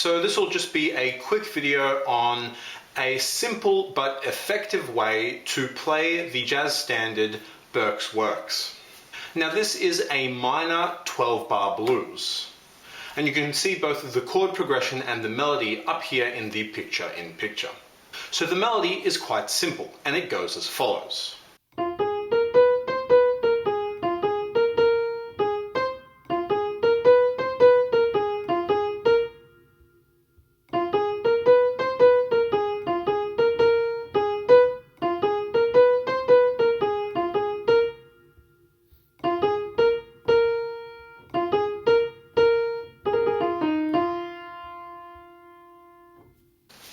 So this will just be a quick video on a simple but effective way to play the jazz standard Birk's Works. Now this is a minor 12-bar blues, and you can see both the chord progression and the melody up here in the picture-in-picture. So the melody is quite simple, and it goes as follows.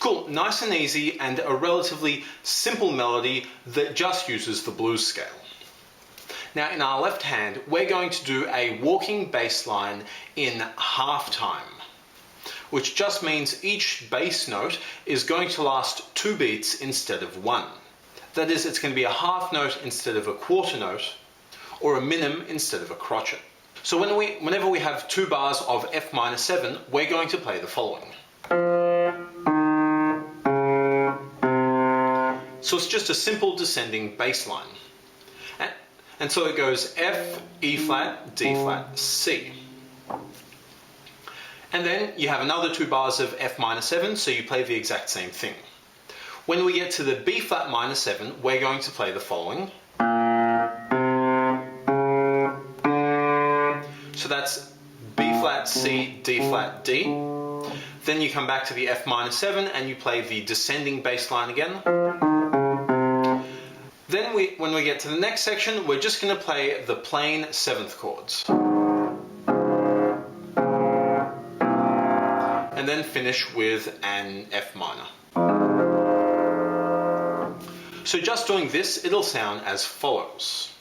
Cool, nice and easy, and a relatively simple melody that just uses the blues scale. Now in our left hand, we're going to do a walking bass line in half time, which just means each bass note is going to last 2 beats instead of 1. That is, it's going to be a half note instead of a quarter note, or a minim instead of a crotchet. So whenever we have 2 bars of F minor 7, we're going to play the following. So it's just a simple descending bass line. And so it goes F, E flat, D flat, C. And then you have another 2 bars of F minor 7, so you play the exact same thing. When we get to the B flat minor 7, we're going to play the following. So that's B flat, C, D flat, D. Then you come back to the F minor 7 and you play the descending bass line again. Then when we get to the next section, we're just going to play the plain 7th chords. And then finish with an F minor. So just doing this, it'll sound as follows.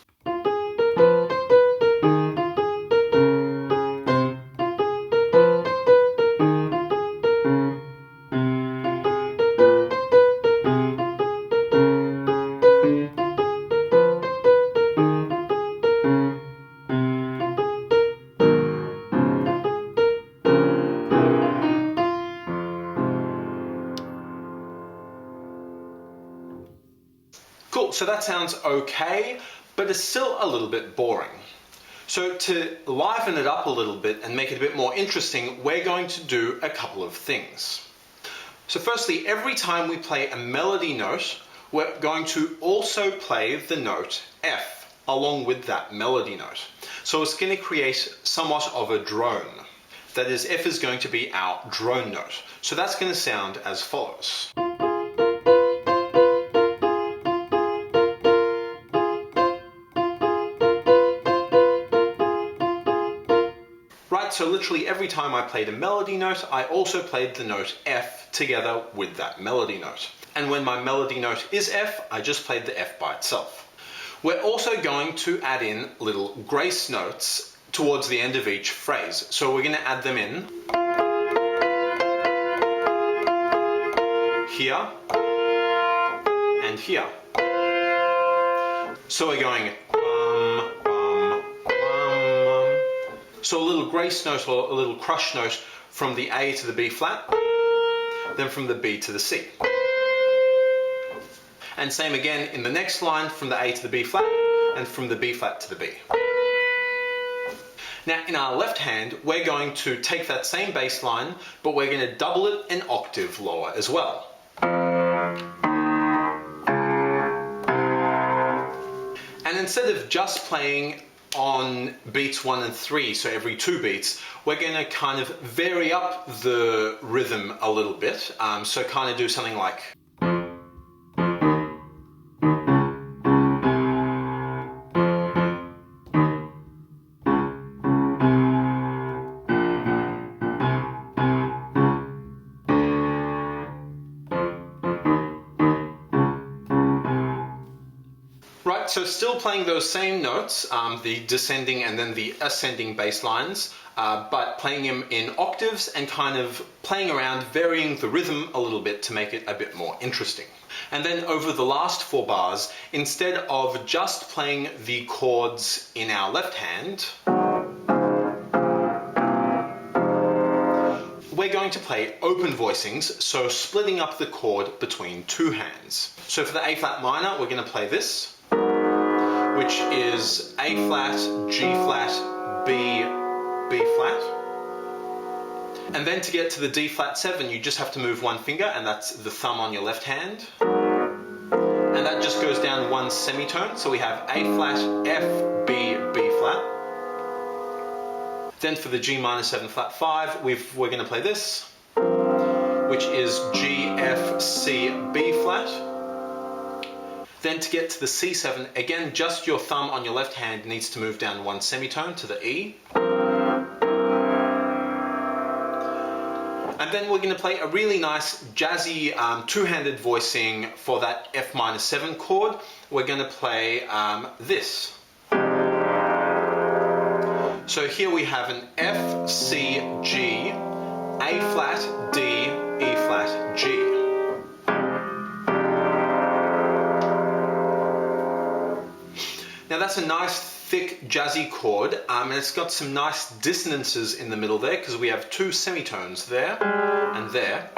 Cool, so that sounds okay, but it's still a little bit boring. So to liven it up a little bit and make it a bit more interesting, we're going to do a couple of things. So firstly, every time we play a melody note, we're going to also play the note F along with that melody note. So it's going to create somewhat of a drone. That is, F is going to be our drone note. So that's going to sound as follows. Right, so literally every time I played a melody note, I also played the note F together with that melody note. And when my melody note is F, I just played the F by itself. We're also going to add in little grace notes towards the end of each phrase. So we're going to add them in here and here. So we're going so a little grace note or a little crush note from the A to the B flat, then from the B to the C. And same again in the next line from the A to the B flat and from the B flat to the B. Now in our left hand, we're going to take that same bass line, but we're going to double it an octave lower as well. And instead of just playing on beats 1 and 3, so every 2 beats, we're going to kind of vary up the rhythm a little bit. So kind of do something like. Right, so still playing those same notes, the descending and then the ascending bass lines, but playing them in octaves and kind of playing around, varying the rhythm a little bit to make it a bit more interesting. And then over the last 4 bars, instead of just playing the chords in our left hand, we're going going to play open voicings, so splitting up the chord between two hands. So for the A flat minor, we're going to play this, which is A flat, G flat, B, B flat. And then to get to the D flat 7, you just have to move one finger, and that's the thumb on your left hand. And that just goes down one semitone, so we have A flat, F, B, B flat. Then for the G minor 7 flat 5, we're going to play this, which is G, F, C, B flat. Then to get to the C7, again, just your thumb on your left hand needs to move down one semitone to the E. And then we're going to play a really nice jazzy two-handed voicing for that F minor 7 chord. We're going to play this. So here we have an F, C, G, A flat, D, E flat, G. Now that's a nice thick jazzy chord, and it's got some nice dissonances in the middle there because we have two semitones there and there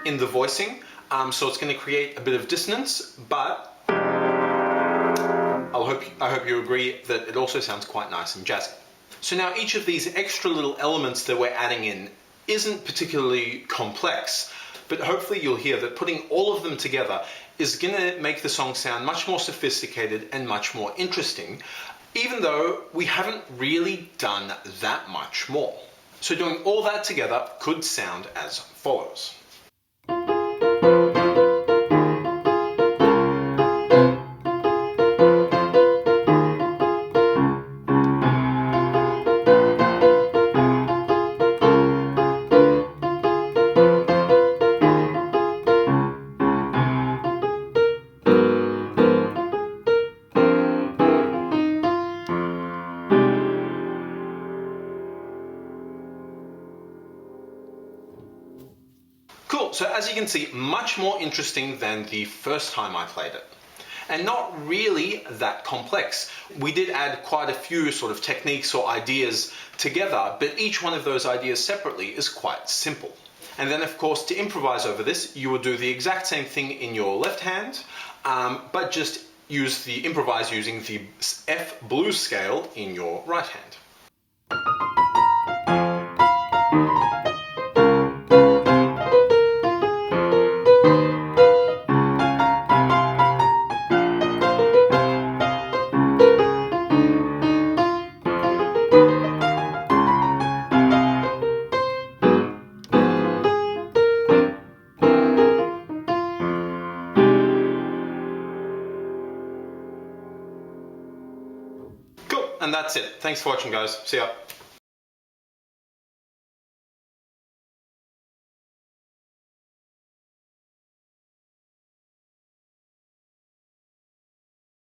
in the voicing. So it's going to create a bit of dissonance, but I hope you agree that it also sounds quite nice and jazzy. So now each of these extra little elements that we're adding in isn't particularly complex, but hopefully you'll hear that putting all of them together is going to make the song sound much more sophisticated and much more interesting, even though we haven't really done that much more. So doing all that together could sound as follows. Cool, so as you can see, much more interesting than the first time I played it. And not really that complex. We did add quite a few sort of techniques or ideas together, but each one of those ideas separately is quite simple. And then of course, to improvise over this, you would do the exact same thing in your left hand, but just improvise using the F blues scale in your right hand. And that's it. Thanks for watching, guys. See ya.